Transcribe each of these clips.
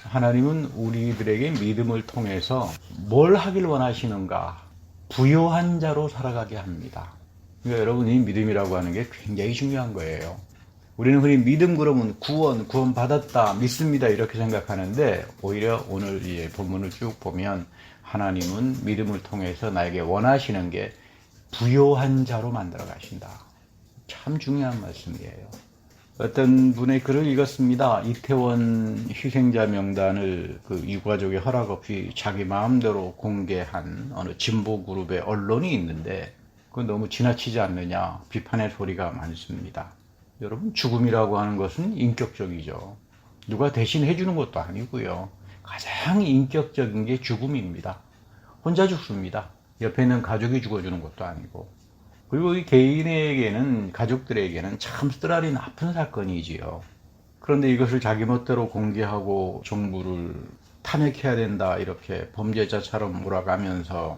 하나님은 우리들에게 믿음을 통해서 뭘 하길 원하시는가? 부요한 자로 살아가게 합니다. 그러니까 여러분, 이 믿음이라고 하는 게 굉장히 중요한 거예요. 우리는 흔히 믿음 그러면 구원 받았다, 믿습니다 이렇게 생각하는데, 오히려 오늘 이 본문을 쭉 보면 하나님은 믿음을 통해서 나에게 원하시는 게 부요한 자로 만들어 가신다. 참 중요한 말씀이에요. 어떤 분의 글을 읽었습니다. 이태원 희생자 명단을 그 유가족의 허락 없이 자기 마음대로 공개한 어느 진보 그룹의 언론이 있는데, 그건 너무 지나치지 않느냐 비판의 소리가 많습니다. 여러분, 죽음이라고 하는 것은 인격적이죠. 누가 대신 해주는 것도 아니고요. 가장 인격적인 게 죽음입니다. 혼자 죽습니다. 옆에 있는 가족이 죽어주는 것도 아니고. 그리고 이 개인에게는, 가족들에게는 참 쓰라린 아픈 사건이지요. 그런데 이것을 자기 멋대로 공개하고 정부를 탄핵해야 된다 이렇게 범죄자처럼 몰아가면서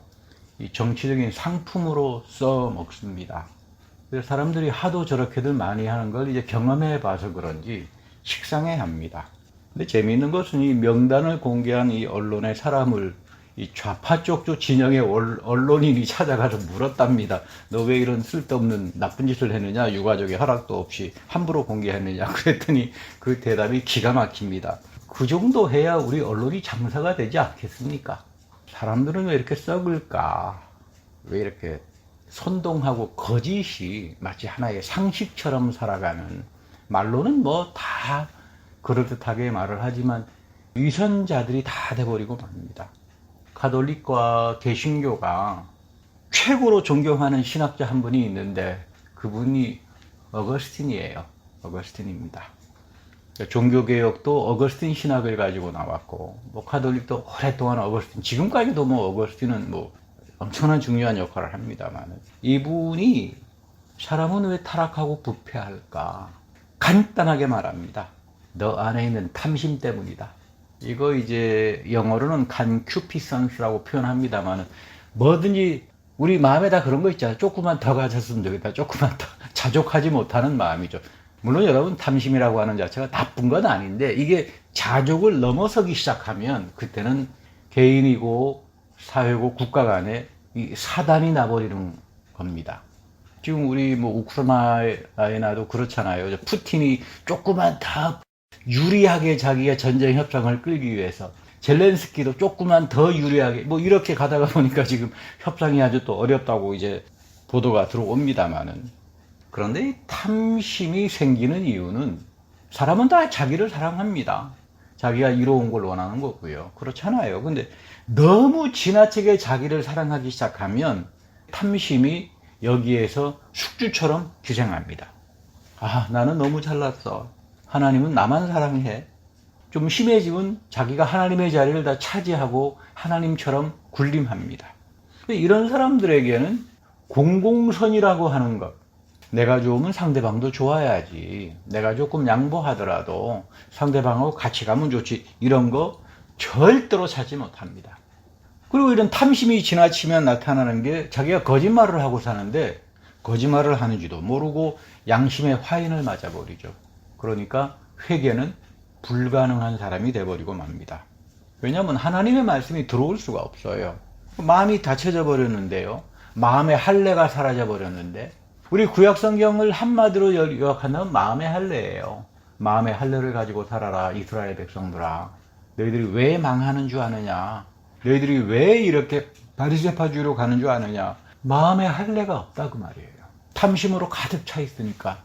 이 정치적인 상품으로 써먹습니다. 그래서 사람들이 하도 저렇게들 많이 하는 걸 이제 경험해 봐서 그런지 식상해 합니다. 근데 재미있는 것은 이 명단을 공개한 이 언론의 사람을 이 좌파 쪽 진영의 언론인이 찾아가서 물었답니다. 너 왜 이런 쓸데없는 나쁜 짓을 했느냐? 유가족의 허락도 없이 함부로 공개했느냐? 그랬더니 그 대답이 기가 막힙니다. 그 정도 해야 우리 언론이 장사가 되지 않겠습니까? 사람들은 왜 이렇게 썩을까? 왜 이렇게 선동하고 거짓이 마치 하나의 상식처럼 살아가는, 말로는 뭐 다 그럴듯하게 말을 하지만 위선자들이 다 돼버리고 맙니다. 가톨릭과 개신교가 최고로 존경하는 신학자 한 분이 있는데 그분이 어거스틴이에요. 어거스틴입니다. 종교개혁도 어거스틴 신학을 가지고 나왔고, 뭐 가톨릭도 오랫동안 어거스틴, 지금까지도 뭐 어거스틴은 뭐 엄청난 중요한 역할을 합니다만, 이분이 사람은 왜 타락하고 부패할까? 간단하게 말합니다. 너 안에 있는 탐심 때문이다. 이거 이제 영어로는 concupiscence라고 표현합니다만, 뭐든지 우리 마음에 다 그런 거 있잖아요. 조금만 더 가졌으면 되겠다. 조금만 더 자족하지 못하는 마음이죠. 물론 여러분, 탐심이라고 하는 자체가 나쁜 건 아닌데, 이게 자족을 넘어서기 시작하면 그때는 개인이고 사회고 국가 간에 이 사단이 나버리는 겁니다. 지금 우리 뭐 우크라이나도 그렇잖아요. 푸틴이 조금만 더 유리하게 자기가 전쟁 협상을 끌기 위해서, 젤렌스키도 조금만 더 유리하게, 뭐 이렇게 가다가 보니까 지금 협상이 아주 또 어렵다고 이제 보도가 들어옵니다만은, 그런데 이 탐심이 생기는 이유는, 사람은 다 자기를 사랑합니다. 자기가 이로운 걸 원하는 거고요. 그렇잖아요. 근데 너무 지나치게 자기를 사랑하기 시작하면 탐심이 여기에서 숙주처럼 기생합니다. 아, 나는 너무 잘났어. 하나님은 나만 사랑해. 좀 심해지면 자기가 하나님의 자리를 다 차지하고 하나님처럼 군림합니다. 이런 사람들에게는 공공선이라고 하는 것, 내가 좋으면 상대방도 좋아야지, 내가 조금 양보하더라도 상대방하고 같이 가면 좋지, 이런 거 절대로 찾지 못합니다. 그리고 이런 탐심이 지나치면 나타나는 게, 자기가 거짓말을 하고 사는데 거짓말을 하는지도 모르고 양심의 화인을 맞아버리죠. 그러니까 회개는 불가능한 사람이 돼버리고 맙니다. 왜냐하면 하나님의 말씀이 들어올 수가 없어요. 마음이 닫혀져 버렸는데요. 마음의 할례가 사라져 버렸는데, 우리 구약성경을 한마디로 요약한다면 마음의 할례예요. 마음의 할례를 가지고 살아라, 이스라엘 백성들아. 너희들이 왜 망하는 줄 아느냐? 너희들이 왜 이렇게 바리새파주의로 가는 줄 아느냐? 마음의 할례가 없다 그 말이에요. 탐심으로 가득 차 있으니까.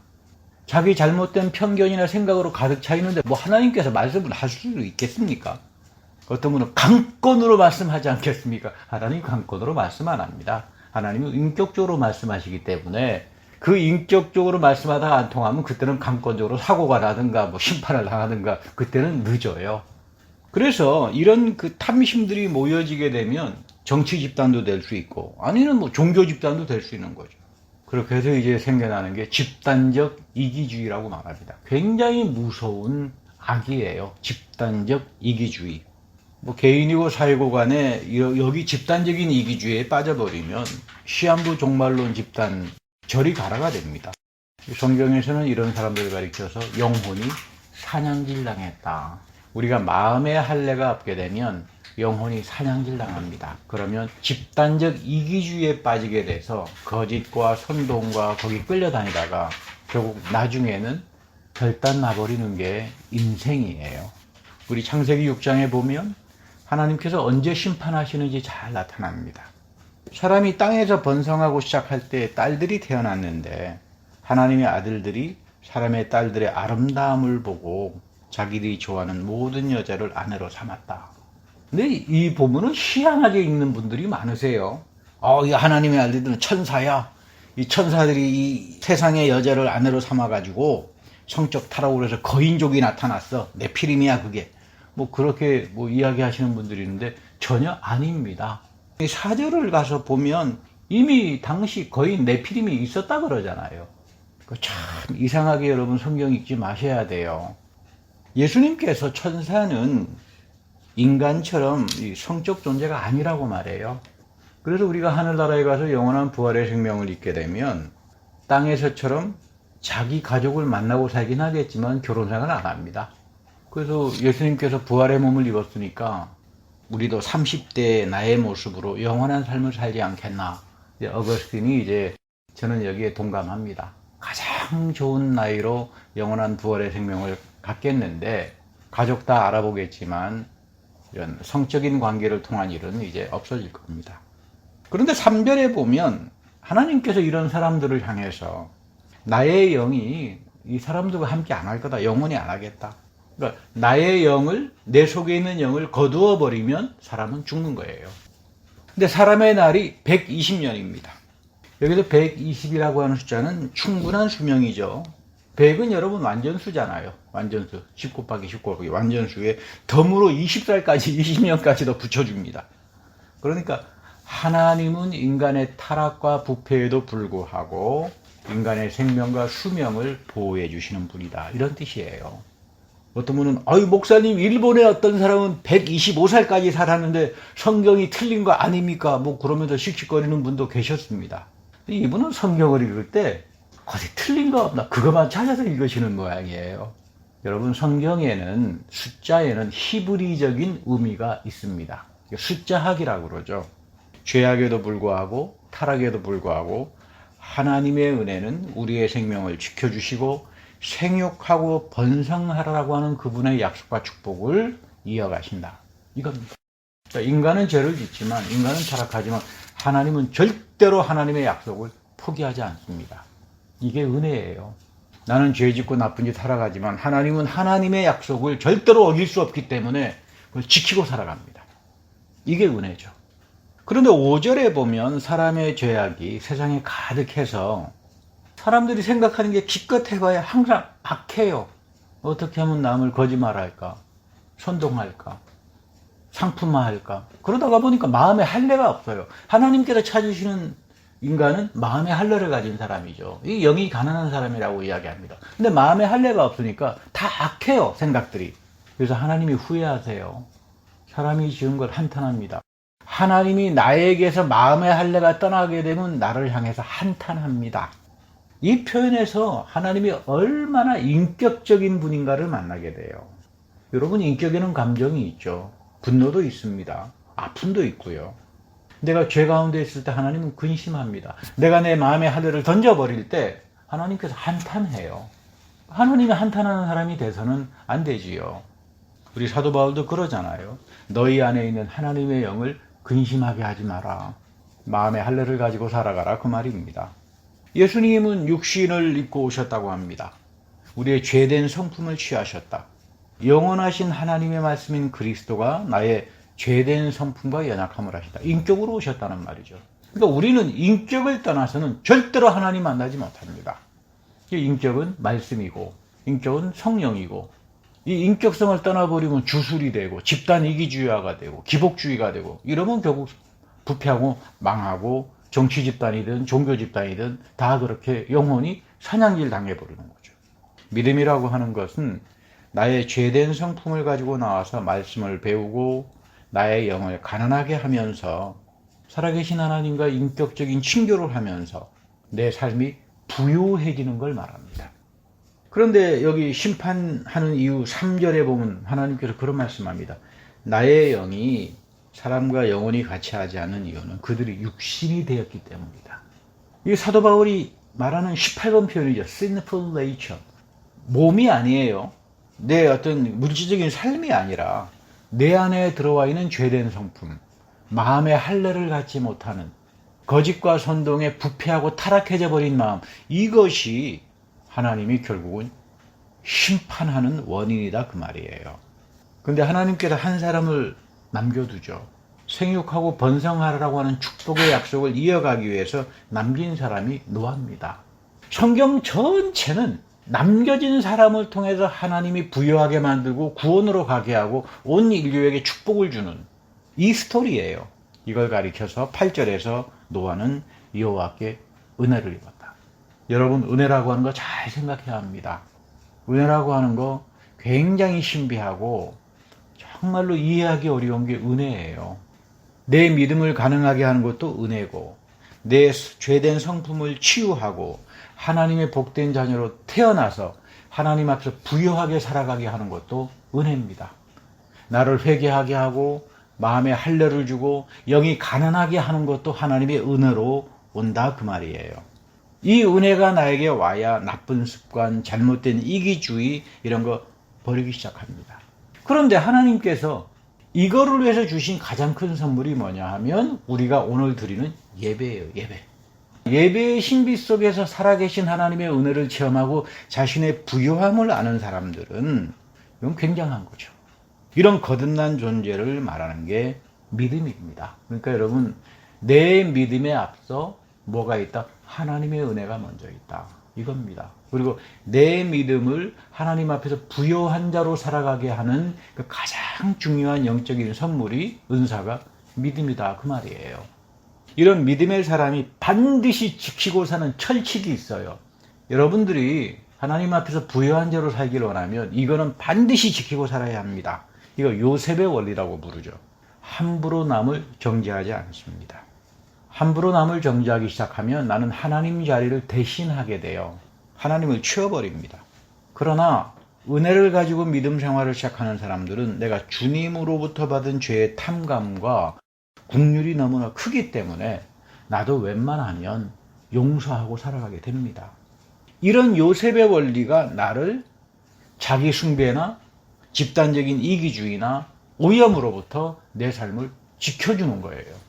자기 잘못된 편견이나 생각으로 가득 차 있는데 뭐 하나님께서 말씀을 하실 수 있겠습니까? 어떤 분은 강권으로 말씀하지 않겠습니까? 하나님 강권으로 말씀 안 합니다. 하나님은 인격적으로 말씀하시기 때문에, 그 인격적으로 말씀하다가 안 통하면 그때는 강권적으로 사고가 나든가 뭐 심판을 당하든가 그때는 늦어요. 그래서 이런 그 탐심들이 모여지게 되면 정치 집단도 될 수 있고, 아니면 뭐 종교 집단도 될 수 있는 거죠. 그렇게 해서 이제 생겨나는 게 집단적 이기주의라고 말합니다. 굉장히 무서운 악이에요. 집단적 이기주의. 뭐 개인이고 사회고 간에 여기 집단적인 이기주의에 빠져버리면 시한부 종말론 집단, 저리 가라가 됩니다. 성경에서는 이런 사람들을 가리켜서 영혼이 사냥질 당했다. 우리가 마음의 할례가 없게 되면 영혼이 사냥질 당합니다. 그러면 집단적 이기주의에 빠지게 돼서 거짓과 선동과 거기 끌려다니다가 결국 나중에는 결단 나버리는 게 인생이에요. 우리 창세기 6장에 보면 하나님께서 언제 심판하시는지 잘 나타납니다. 사람이 땅에서 번성하고 시작할 때 딸들이 태어났는데 하나님의 아들들이 사람의 딸들의 아름다움을 보고 자기들이 좋아하는 모든 여자를 아내로 삼았다. 근데 이 부분은 희한하게 읽는 분들이 많으세요. 이 하나님의 아들들은 천사야. 이 천사들이 이 세상의 여자를 아내로 삼아가지고 성적 타락으로 해서 거인족이 나타났어. 네피림이야 그게. 그렇게 이야기하시는 분들이 있는데 전혀 아닙니다. 사절을 가서 보면 이미 당시 거인 네피림이 있었다 그러잖아요. 참 이상하게 여러분 성경 읽지 마셔야 돼요. 예수님께서 천사는 인간처럼 성적 존재가 아니라고 말해요. 그래서 우리가 하늘나라에 가서 영원한 부활의 생명을 잊게 되면 땅에서처럼 자기 가족을 만나고 살긴 하겠지만 결혼생활을 안 합니다. 그래서 예수님께서 부활의 몸을 입었으니까 우리도 30대 나의 모습으로 영원한 삶을 살지 않겠나. 어거스틴이 저는 여기에 동감합니다. 가장 좋은 나이로 영원한 부활의 생명을 갖겠는데 가족 다 알아보겠지만 이런 성적인 관계를 통한 일은 이제 없어질 겁니다. 그런데 3절에 보면 하나님께서 이런 사람들을 향해서 나의 영이 이 사람들과 함께 안 할 거다. 영원히 안 하겠다. 그러니까 나의 영을, 내 속에 있는 영을 거두어 버리면 사람은 죽는 거예요. 근데 사람의 날이 120년입니다. 여기서 120이라고 하는 숫자는 충분한 수명이죠. 100은 여러분 완전수잖아요. 완전수. 10 곱하기 10 곱하기 완전수에 덤으로 20살까지 20년까지 더 붙여줍니다. 그러니까 하나님은 인간의 타락과 부패에도 불구하고 인간의 생명과 수명을 보호해 주시는 분이다. 이런 뜻이에요. 어떤 분은 목사님 일본의 어떤 사람은 125살까지 살았는데 성경이 틀린 거 아닙니까? 그러면서 씩씩거리는 분도 계셨습니다. 이분은 성경을 읽을 때 어디 틀린 거 없나 그것만 찾아서 읽으시는 모양이에요. 여러분 성경에는 숫자에는 히브리적인 의미가 있습니다. 숫자학이라고 그러죠. 죄악에도 불구하고 타락에도 불구하고 하나님의 은혜는 우리의 생명을 지켜주시고 생육하고 번성하라고 하는 그분의 약속과 축복을 이어가신다. 이겁니다. 인간은 죄를 짓지만 인간은 타락하지만 하나님은 절대로 하나님의 약속을 포기하지 않습니다. 이게 은혜예요. 나는 죄 짓고 나쁜 짓 살아가지만 하나님은 하나님의 약속을 절대로 어길 수 없기 때문에 그걸 지키고 살아갑니다. 이게 은혜죠. 그런데 5절에 보면 사람의 죄악이 세상에 가득해서 사람들이 생각하는 게 기껏 해봐야 항상 악해요. 어떻게 하면 남을 거짓말할까? 선동할까? 상품화할까? 그러다가 보니까 마음에 할례가 없어요. 하나님께서 찾으시는 인간은 마음의 할례를 가진 사람이죠. 이 영이 가난한 사람이라고 이야기합니다. 근데 마음의 할례가 없으니까 다 악해요, 생각들이. 그래서 하나님이 후회하세요. 사람이 지은 걸 한탄합니다. 하나님이 나에게서 마음의 할례가 떠나게 되면 나를 향해서 한탄합니다. 이 표현에서 하나님이 얼마나 인격적인 분인가를 만나게 돼요. 여러분 인격에는 감정이 있죠. 분노도 있습니다. 아픔도 있고요. 내가 죄 가운데 있을 때 하나님은 근심합니다. 내가 내 마음의 할례를 던져버릴 때 하나님께서 한탄해요. 하나님이 한탄하는 사람이 돼서는 안 되지요. 우리 사도 바울도 그러잖아요. 너희 안에 있는 하나님의 영을 근심하게 하지 마라. 마음의 할례를 가지고 살아가라 그 말입니다. 예수님은 육신을 입고 오셨다고 합니다. 우리의 죄된 성품을 취하셨다. 영원하신 하나님의 말씀인 그리스도가 나의 죄된 성품과 연약함을 하시다. 인격으로 오셨다는 말이죠. 그러니까 우리는 인격을 떠나서는 절대로 하나님 만나지 못합니다. 인격은 말씀이고 인격은 성령이고 이 인격성을 떠나버리면 주술이 되고 집단 이기주의화가 되고 기복주의가 되고 이러면 결국 부패하고 망하고 정치 집단이든 종교 집단이든 다 그렇게 영혼이 사냥질 당해버리는 거죠. 믿음이라고 하는 것은 나의 죄된 성품을 가지고 나와서 말씀을 배우고 나의 영을 가난하게 하면서 살아계신 하나님과 인격적인 친교를 하면서 내 삶이 부유해지는 걸 말합니다. 그런데 여기 심판하는 이유 3절에 보면 하나님께서 그런 말씀합니다. 나의 영이 사람과 영원히 같이 하지 않는 이유는 그들이 육신이 되었기 때문이다. 이 사도 바울이 말하는 18번 표현이죠. sinful nature. 몸이 아니에요. 내 어떤 물질적인 삶이 아니라 내 안에 들어와 있는 죄된 성품, 마음의 할례를 갖지 못하는 거짓과 선동에 부패하고 타락해져 버린 마음, 이것이 하나님이 결국은 심판하는 원인이다 그 말이에요. 근데 하나님께서 한 사람을 남겨두죠. 생육하고 번성하라고 하는 축복의 약속을 이어가기 위해서 남긴 사람이 노아입니다. 성경 전체는 남겨진 사람을 통해서 하나님이 부유하게 만들고 구원으로 가게 하고 온 인류에게 축복을 주는 이 스토리예요. 이걸 가리켜서 8절에서 노아는 여호와께 은혜를 입었다. 여러분, 은혜라고 하는 거 잘 생각해야 합니다. 은혜라고 하는 거 굉장히 신비하고 정말로 이해하기 어려운 게 은혜예요. 내 믿음을 가능하게 하는 것도 은혜고, 내 죄된 성품을 치유하고 하나님의 복된 자녀로 태어나서 하나님 앞에서 부유하게 살아가게 하는 것도 은혜입니다. 나를 회개하게 하고 마음에 할례를 주고 영이 가난하게 하는 것도 하나님의 은혜로 온다 그 말이에요. 이 은혜가 나에게 와야 나쁜 습관, 잘못된 이기주의 이런 거 버리기 시작합니다. 그런데 하나님께서 이거를 위해서 주신 가장 큰 선물이 뭐냐 하면 우리가 오늘 드리는 예배예요. 예배. 예배의 신비 속에서 살아계신 하나님의 은혜를 체험하고 자신의 부유함을 아는 사람들은 이건 굉장한 거죠. 이런 거듭난 존재를 말하는 게 믿음입니다. 그러니까 여러분, 내 믿음에 앞서 뭐가 있다? 하나님의 은혜가 먼저 있다. 이겁니다. 그리고 내 믿음을 하나님 앞에서 부요한 자로 살아가게 하는 그 가장 중요한 영적인 선물이 은사가 믿음이다. 그 말이에요. 이런 믿음의 사람이 반드시 지키고 사는 철칙이 있어요. 여러분들이 하나님 앞에서 부요한 자로 살기를 원하면 이거는 반드시 지키고 살아야 합니다. 이거 요셉의 원리라고 부르죠. 함부로 남을 정죄하지 않습니다. 함부로 남을 정죄하기 시작하면 나는 하나님 자리를 대신하게 돼요. 하나님을 치워버립니다. 그러나 은혜를 가지고 믿음 생활을 시작하는 사람들은 내가 주님으로부터 받은 죄의 탐감과 국률이 너무나 크기 때문에 나도 웬만하면 용서하고 살아가게 됩니다. 이런 요셉의 원리가 나를 자기 숭배나 집단적인 이기주의나 오염으로부터 내 삶을 지켜주는 거예요.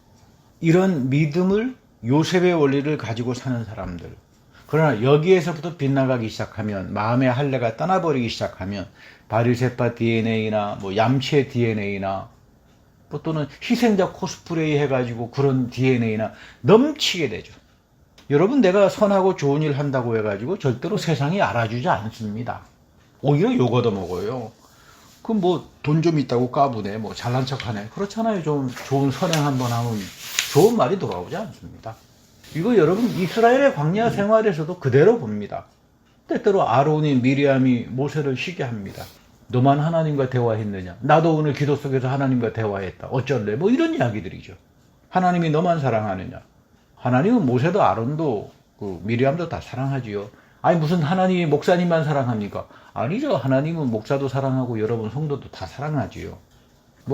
이런 믿음을 요셉의 원리를 가지고 사는 사람들, 그러나 여기에서부터 빗나가기 시작하면 마음의 할례가 떠나버리기 시작하면 바리새파 DNA나 얌체 DNA나 또는 희생자 코스프레이 해가지고 그런 DNA나 넘치게 되죠. 여러분, 내가 선하고 좋은 일 한다고 해가지고 절대로 세상이 알아주지 않습니다. 오히려 욕 얻어먹어요. 그럼 돈 좀 있다고 까부네, 잘난 척하네. 그렇잖아요. 좀 좋은 선행 한번 하면 좋은 말이 돌아오지 않습니다. 이거 여러분 이스라엘의 광야 생활에서도 그대로 봅니다. 때때로 아론이 미리암이 모세를 쉬게 합니다. 너만 하나님과 대화했느냐? 나도 오늘 기도 속에서 하나님과 대화했다. 어쩔래? 이런 이야기들이죠. 하나님이 너만 사랑하느냐? 하나님은 모세도 아론도 미리암도 다 사랑하지요. 아니 무슨 하나님이 목사님만 사랑합니까? 아니죠. 하나님은 목사도 사랑하고 여러분 성도도 다 사랑하지요.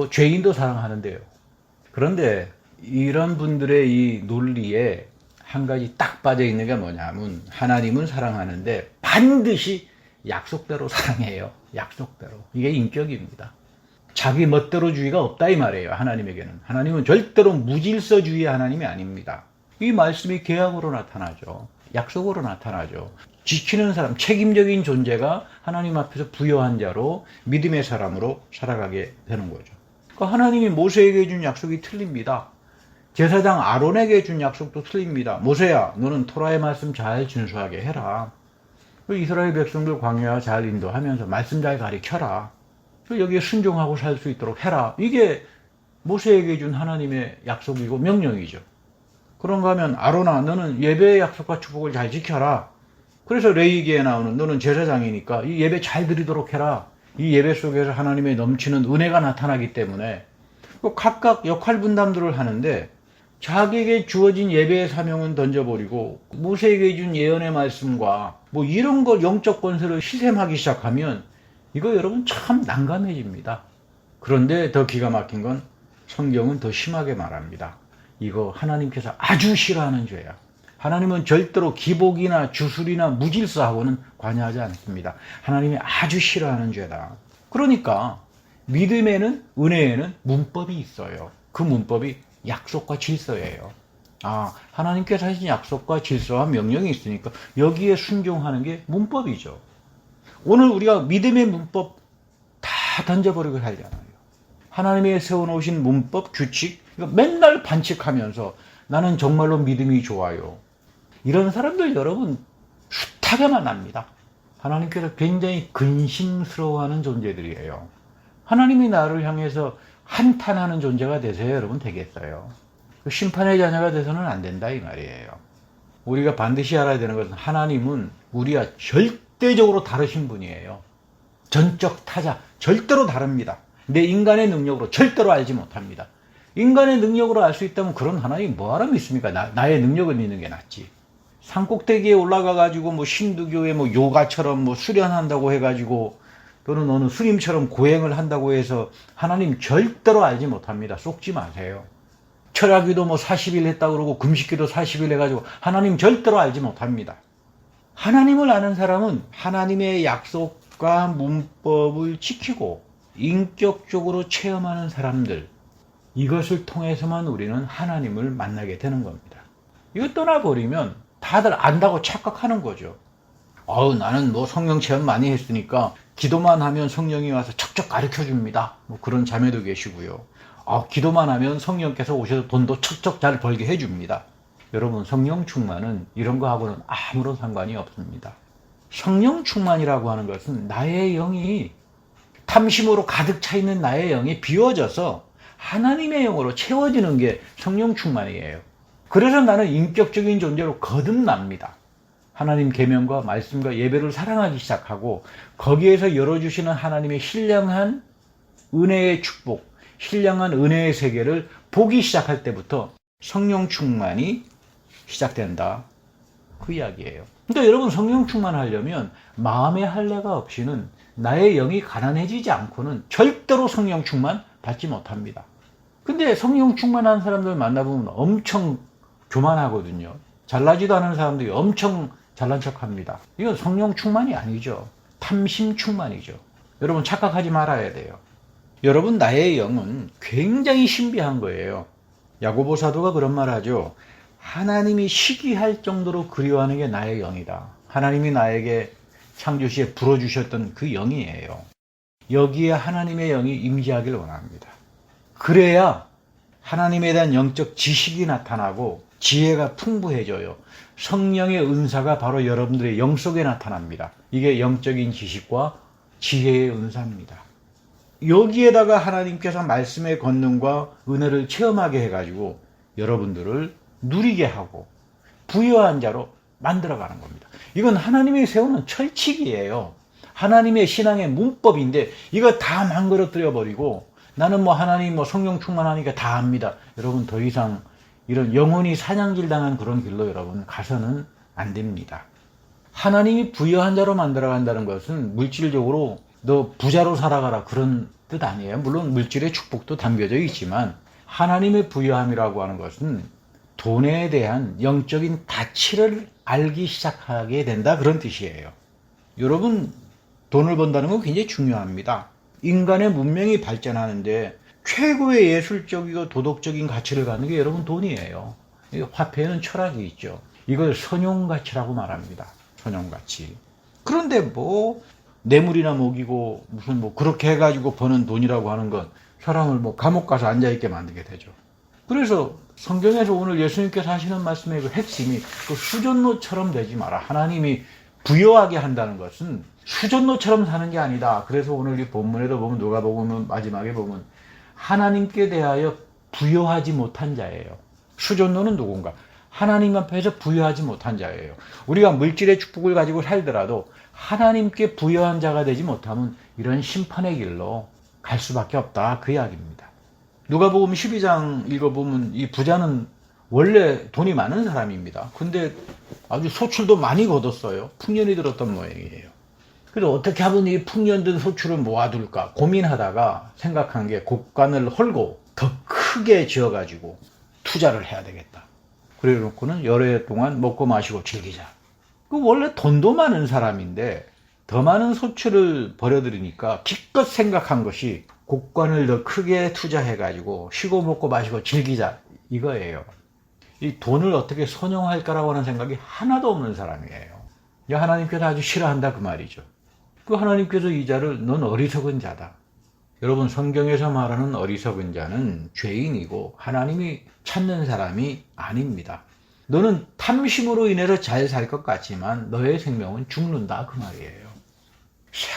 죄인도 사랑하는데요. 그런데 이런 분들의 이 논리에 한 가지 딱 빠져 있는 게 뭐냐면 하나님은 사랑하는데 반드시 약속대로 사랑해요. 약속대로. 이게 인격입니다. 자기 멋대로주의가 없다 이 말이에요. 하나님에게는. 하나님은 절대로 무질서주의 하나님이 아닙니다. 이 말씀이 계약으로 나타나죠. 약속으로 나타나죠. 지키는 사람, 책임적인 존재가 하나님 앞에서 부요한 자로 믿음의 사람으로 살아가게 되는 거죠. 그러니까 하나님이 모세에게 준 약속이 틀립니다. 제사장 아론에게 준 약속도 틀립니다. 모세야, 너는 토라의 말씀 잘 준수하게 해라. 이스라엘 백성들 광야 잘 인도하면서 말씀 잘 가르쳐라. 여기에 순종하고 살 수 있도록 해라. 이게 모세에게 준 하나님의 약속이고 명령이죠. 그런가 하면 아론아, 너는 예배의 약속과 축복을 잘 지켜라. 그래서 레위기에 나오는 너는 제사장이니까 이 예배 잘 드리도록 해라. 이 예배 속에서 하나님의 넘치는 은혜가 나타나기 때문에 각각 역할 분담들을 하는데 자기에게 주어진 예배의 사명은 던져버리고 모세에게 준 예언의 말씀과 뭐 이런 걸 영적 권세를 시샘하기 시작하면 이거 여러분 참 난감해집니다. 그런데 더 기가 막힌 건 성경은 더 심하게 말합니다. 이거 하나님께서 아주 싫어하는 죄야. 하나님은 절대로 기복이나 주술이나 무질서하고는 관여하지 않습니다. 하나님이 아주 싫어하는 죄다. 그러니까 믿음에는, 은혜에는 문법이 있어요. 그 문법이 약속과 질서예요. 하나님께서 하신 약속과 질서와 명령이 있으니까 여기에 순종하는 게 문법이죠. 오늘 우리가 믿음의 문법 다 던져버리고 살잖아요. 하나님의 세워놓으신 문법, 규칙, 이거 맨날 반칙하면서 나는 정말로 믿음이 좋아요. 이런 사람들 여러분 숱하게 만납니다. 하나님께서 굉장히 근심스러워하는 존재들이에요. 하나님이 나를 향해서 한탄하는 존재가 되세요, 여러분 되겠어요? 심판의 자녀가 돼서는 안 된다 이 말이에요. 우리가 반드시 알아야 되는 것은 하나님은 우리와 절대적으로 다르신 분이에요. 전적 타자, 절대로 다릅니다. 내 인간의 능력으로 절대로 알지 못합니다. 인간의 능력으로 알 수 있다면 그런 하나님이 뭐하러 믿습니까? 나의 능력을 믿는 게 낫지. 산꼭대기에 올라가가지고 뭐 신두교의 뭐 요가처럼 뭐 수련한다고 해가지고 또는 어느 스님처럼 고행을 한다고 해서 하나님 절대로 알지 못합니다. 속지 마세요. 철야기도 뭐 40일 했다고 그러고 금식기도 40일 해가지고 하나님 절대로 알지 못합니다. 하나님을 아는 사람은 하나님의 약속과 문법을 지키고 인격적으로 체험하는 사람들, 이것을 통해서만 우리는 하나님을 만나게 되는 겁니다. 이거 떠나버리면 다들 안다고 착각하는 거죠. 나는 뭐 성령 체험 많이 했으니까 기도만 하면 성령이 와서 척척 가르쳐 줍니다. 뭐 그런 자매도 계시고요. 기도만 하면 성령께서 오셔서 돈도 척척 잘 벌게 해줍니다. 여러분, 성령 충만은 이런 거하고는 아무런 상관이 없습니다. 성령 충만이라고 하는 것은 나의 영이 탐심으로 가득 차 있는 나의 영이 비워져서 하나님의 영으로 채워지는 게 성령 충만이에요. 그래서 나는 인격적인 존재로 거듭납니다. 하나님 계명과 말씀과 예배를 사랑하기 시작하고 거기에서 열어주시는 하나님의 신령한 은혜의 축복, 신령한 은혜의 세계를 보기 시작할 때부터 성령 충만이 시작된다. 그 이야기예요. 그러니까 여러분, 성령 충만하려면 마음의 할례가 없이는 나의 영이 가난해지지 않고는 절대로 성령 충만 받지 못합니다. 근데 성령 충만한 사람들 만나보면 엄청 교만하거든요. 잘나지도 않은 사람들이 엄청 잘난 척합니다. 이건 성령 충만이 아니죠. 탐심 충만이죠. 여러분 착각하지 말아야 돼요. 여러분, 나의 영은 굉장히 신비한 거예요. 야고보 사도가 그런 말 하죠. 하나님이 시기할 정도로 그리워하는 게 나의 영이다. 하나님이 나에게 창조시에 불어주셨던 그 영이에요. 여기에 하나님의 영이 임재하길 원합니다. 그래야 하나님에 대한 영적 지식이 나타나고 지혜가 풍부해져요. 성령의 은사가 바로 여러분들의 영 속에 나타납니다. 이게 영적인 지식과 지혜의 은사입니다. 여기에다가 하나님께서 말씀의 권능과 은혜를 체험하게 해가지고 여러분들을 누리게 하고 부여한 자로 만들어가는 겁니다. 이건 하나님이 세우는 철칙이에요. 하나님의 신앙의 문법인데 이거 다 망가뜨려 버리고 나는 뭐 하나님 뭐 성령 충만하니까 다 압니다. 여러분, 더 이상 이런 영혼이 사냥질 당한 그런 길로 여러분 가서는 안 됩니다. 하나님이 부여한 자로 만들어 간다는 것은 물질적으로 너 부자로 살아가라 그런 뜻 아니에요. 물론 물질의 축복도 담겨져 있지만 하나님의 부여함이라고 하는 것은 돈에 대한 영적인 가치를 알기 시작하게 된다, 그런 뜻이에요. 여러분, 돈을 번다는 건 굉장히 중요합니다. 인간의 문명이 발전하는데 최고의 예술적이고 도덕적인 가치를 갖는 게 여러분 돈이에요. 화폐에는 철학이 있죠. 이걸 선용가치라고 말합니다. 선용가치. 그런데 뭐 뇌물이나 먹이고 무슨 뭐 그렇게 해가지고 버는 돈이라고 하는 건 사람을 뭐 감옥 가서 앉아있게 만들게 되죠. 그래서 성경에서 오늘 예수님께서 하시는 말씀의 그 핵심이 그 수전노처럼 되지 마라. 하나님이 부여하게 한다는 것은 수전노처럼 사는 게 아니다. 그래서 오늘 이 본문에도 보면 누가 보면 마지막에 보면 하나님께 대하여 부여하지 못한 자예요. 수전노는 누군가? 하나님 앞에서 부여하지 못한 자예요. 우리가 물질의 축복을 가지고 살더라도 하나님께 부여한 자가 되지 못하면 이런 심판의 길로 갈 수밖에 없다, 그 이야기입니다. 누가복음 12장 읽어보면 이 부자는 원래 돈이 많은 사람입니다. 근데 아주 소출도 많이 거뒀어요. 풍년이 들었던 모양이에요. 그래서 어떻게 하면 이 풍년든 소출을 모아둘까 고민하다가 생각한 게 곡간을 헐고 더 크게 지어가지고 투자를 해야 되겠다. 그래 놓고는 여러 해 동안 먹고 마시고 즐기자. 원래 돈도 많은 사람인데 더 많은 소출을 벌여들이니까 기껏 생각한 것이 곡간을 더 크게 투자해가지고 쉬고 먹고 마시고 즐기자 이거예요. 이 돈을 어떻게 선용할까라고 하는 생각이 하나도 없는 사람이에요. 하나님께서 아주 싫어한다 그 말이죠. 그 하나님께서 이 자를 넌 어리석은 자다. 여러분 성경에서 말하는 어리석은 자는 죄인이고 하나님이 찾는 사람이 아닙니다. 너는 탐심으로 인해서 잘 살 것 같지만 너의 생명은 죽는다 그 말이에요.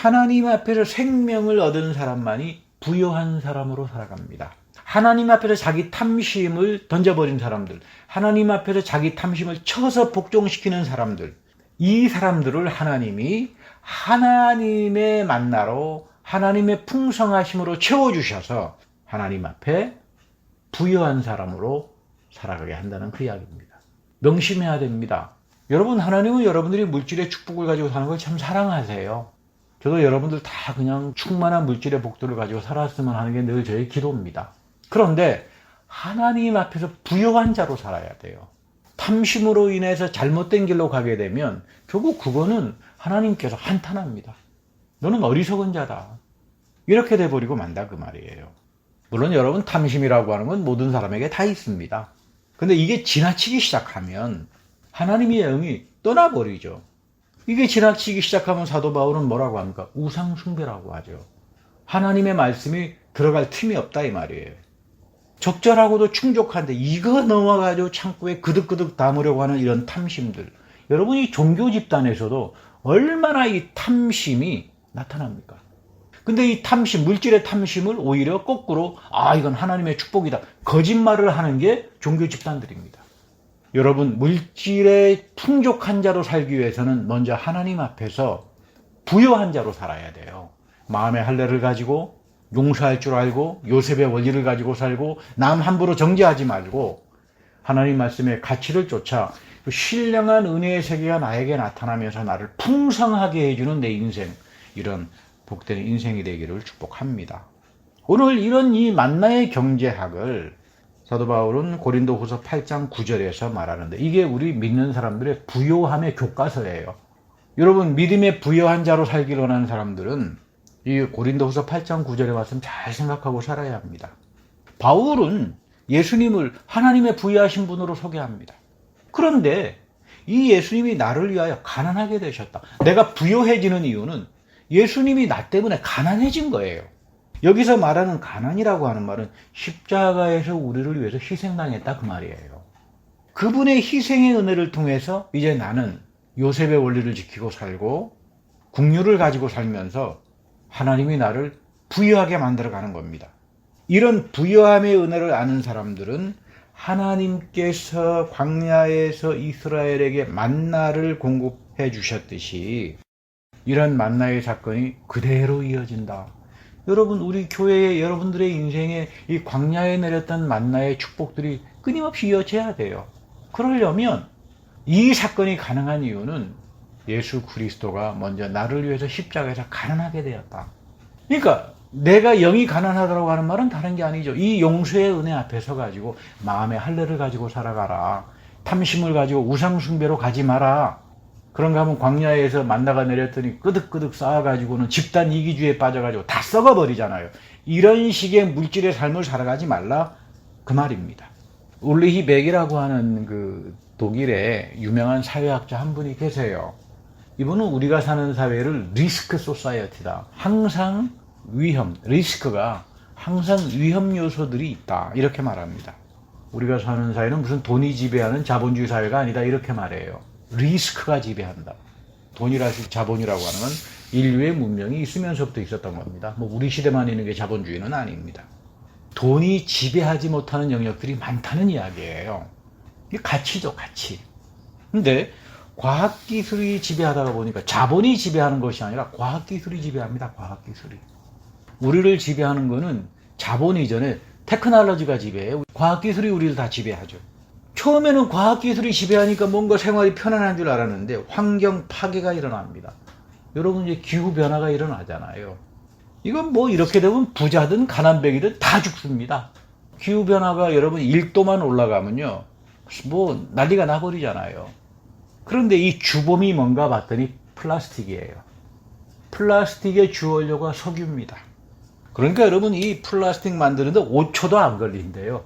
하나님 앞에서 생명을 얻은 사람만이 부요한 사람으로 살아갑니다. 하나님 앞에서 자기 탐심을 던져버린 사람들, 하나님 앞에서 자기 탐심을 쳐서 복종시키는 사람들, 이 사람들을 하나님이 하나님의 만나로 하나님의 풍성하심으로 채워주셔서 하나님 앞에 부요한 사람으로 살아가게 한다는 그 이야기입니다. 명심해야 됩니다. 여러분, 하나님은 여러분들이 물질의 축복을 가지고 사는 걸 참 사랑하세요. 저도 여러분들 다 그냥 충만한 물질의 복들을 가지고 살았으면 하는 게 늘 저의 기도입니다. 그런데 하나님 앞에서 부요한 자로 살아야 돼요. 탐심으로 인해서 잘못된 길로 가게 되면 결국 그거는 하나님께서 한탄합니다. 너는 어리석은 자다. 이렇게 돼버리고 만다 그 말이에요. 물론 여러분 탐심이라고 하는 건 모든 사람에게 다 있습니다. 근데 이게 지나치기 시작하면 하나님의 영이 떠나버리죠. 이게 지나치기 시작하면 사도 바울은 뭐라고 합니까? 우상숭배라고 하죠. 하나님의 말씀이 들어갈 틈이 없다 이 말이에요. 적절하고도 충족한데 이거 넘어가지고 창고에 그득그득 담으려고 하는 이런 탐심들. 여러분이 종교 집단에서도 얼마나 이 탐심이 나타납니까? 근데 이 탐심, 물질의 탐심을 오히려 거꾸로 이건 하나님의 축복이다. 거짓말을 하는 게 종교 집단들입니다. 여러분, 물질의 풍족한 자로 살기 위해서는 먼저 하나님 앞에서 부요한 자로 살아야 돼요. 마음의 할례를 가지고 용서할 줄 알고 요셉의 원리를 가지고 살고 남 함부로 정죄하지 말고 하나님 말씀의 가치를 쫓아 신령한 은혜의 세계가 나에게 나타나면서 나를 풍성하게 해주는 내 인생, 이런 복된 인생이 되기를 축복합니다. 오늘 이런 이 만나의 경제학을 사도 바울은 고린도후서 8장 9절에서 말하는데 이게 우리 믿는 사람들의 부요함의 교과서예요. 여러분 믿음의 부요한 자로 살기를 원하는 사람들은 이 고린도후서 8장 9절의 말씀 잘 생각하고 살아야 합니다. 바울은 예수님을 하나님의 부유하신 분으로 소개합니다. 그런데 이 예수님이 나를 위하여 가난하게 되셨다. 내가 부요해지는 이유는 예수님이 나 때문에 가난해진 거예요. 여기서 말하는 가난이라고 하는 말은 십자가에서 우리를 위해서 희생당했다 그 말이에요. 그분의 희생의 은혜를 통해서 이제 나는 요셉의 원리를 지키고 살고 국률을 가지고 살면서 하나님이 나를 부유하게 만들어가는 겁니다. 이런 부유함의 은혜를 아는 사람들은 하나님께서 광야에서 이스라엘에게 만나를 공급해 주셨듯이 이런 만나의 사건이 그대로 이어진다. 여러분, 우리 교회의 여러분들의 인생에 이 광야에 내렸던 만나의 축복들이 끊임없이 이어져야 돼요. 그러려면 이 사건이 가능한 이유는 예수 그리스도가 먼저 나를 위해서 십자가에서 가난하게 되었다. 그러니까 내가 영이 가난하다고 하는 말은 다른 게 아니죠. 이 용서의 은혜 앞에 서가지고 마음의 할례를 가지고 살아가라. 탐심을 가지고 우상숭배로 가지 마라. 그런가 하면 광야에서 만나가 내렸더니 끄득끄득 쌓아가지고는 집단 이기주의에 빠져가지고 다 썩어버리잖아요. 이런 식의 물질의 삶을 살아가지 말라 그 말입니다. 울리히 백이라고 하는 그 독일의 유명한 사회학자 한 분이 계세요. 이분은 우리가 사는 사회를 리스크 소사이어티다. 항상 위험, 리스크가 항상 위험 요소들이 있다. 이렇게 말합니다. 우리가 사는 사회는 무슨 돈이 지배하는 자본주의 사회가 아니다. 이렇게 말해요. 리스크가 지배한다. 돈이라서 자본이라고 하는 건 인류의 문명이 있으면서부터 있었던 겁니다. 우리 시대만 있는 게 자본주의는 아닙니다. 돈이 지배하지 못하는 영역들이 많다는 이야기예요. 이게 가치죠, 가치. 근데 과학기술이 지배하다가 보니까 자본이 지배하는 것이 아니라 과학기술이 지배합니다. 과학기술이. 우리를 지배하는 거는 자본 이전에 테크놀로지가 지배해요. 과학기술이 우리를 다 지배하죠. 처음에는 과학기술이 지배하니까 뭔가 생활이 편안한 줄 알았는데 환경 파괴가 일어납니다. 여러분 이제 기후변화가 일어나잖아요. 이건 뭐 이렇게 되면 부자든 가난뱅이든 다 죽습니다. 기후변화가 여러분 1도만 올라가면요. 뭐 난리가 나버리잖아요. 그런데 이 주범이 뭔가 봤더니 플라스틱이에요. 플라스틱의 주원료가 석유입니다. 그러니까 여러분 이 플라스틱 만드는데 5초도 안 걸린대요.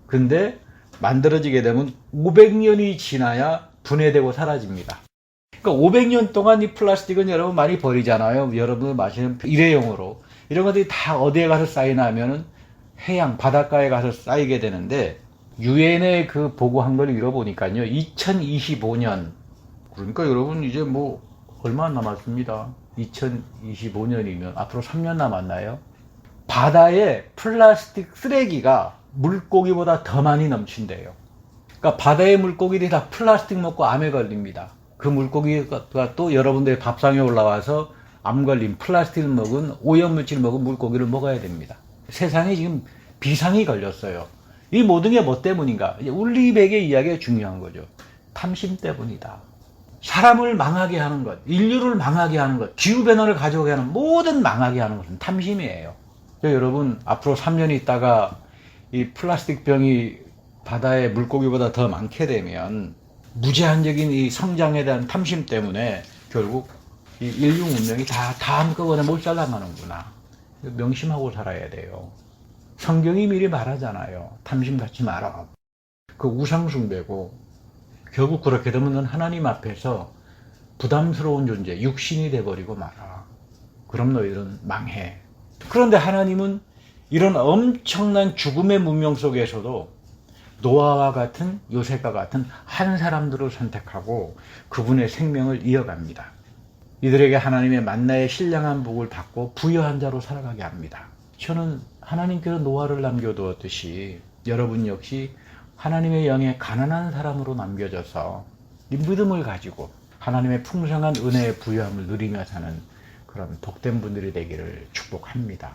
근데 만들어지게 되면 500년이 지나야 분해되고 사라집니다. 그러니까 500년 동안 이 플라스틱은 여러분 많이 버리잖아요. 여러분 마시는 일회용으로. 이런 것들이 다 어디에 가서 쌓이나 하면은 해양, 바닷가에 가서 쌓이게 되는데 유엔의 그 보고한 걸 읽어보니까요. 2025년. 그러니까 여러분 이제 뭐 얼마 안 남았습니다. 2025년이면 앞으로 3년 남았나요? 바다에 플라스틱 쓰레기가 물고기보다 더 많이 넘친대요. 그러니까 바다의 물고기들이 다 플라스틱 먹고 암에 걸립니다. 그 물고기가 또 여러분들의 밥상에 올라와서 암 걸린 플라스틱을 먹은 오염물질 먹은 물고기를 먹어야 됩니다. 세상에 지금 비상이 걸렸어요. 이 모든 게 뭐 때문인가? 울리백의 이야기가 중요한 거죠. 탐심 때문이다. 사람을 망하게 하는 것, 인류를 망하게 하는 것, 기후변화를 가져오게 하는 모든 망하게 하는 것은 탐심이에요. 여러분 앞으로 3년 있다가 이 플라스틱 병이 바다의 물고기보다 더 많게 되면 무제한적인 이 성장에 대한 탐심 때문에 결국 이 인류 문명이 다 한꺼번에 몰살당하는구나. 명심하고 살아야 돼요. 성경이 미리 말하잖아요. 탐심 갖지 마라. 그 우상숭배고 결국 그렇게 되면 넌 하나님 앞에서 부담스러운 존재, 육신이 돼버리고 말아. 그럼 너희들은 망해. 그런데 하나님은 이런 엄청난 죽음의 문명 속에서도 노아와 같은 요셉과 같은 한 사람들을 선택하고 그분의 생명을 이어갑니다. 이들에게 하나님의 만나의 신령한 복을 받고 부여한 자로 살아가게 합니다. 저는 하나님께서 노아를 남겨두었듯이 여러분 역시 하나님의 영에 가난한 사람으로 남겨져서 이 믿음을 가지고 하나님의 풍성한 은혜의 부여함을 누리며 사는 그런 복된 분들이 되기를 축복합니다.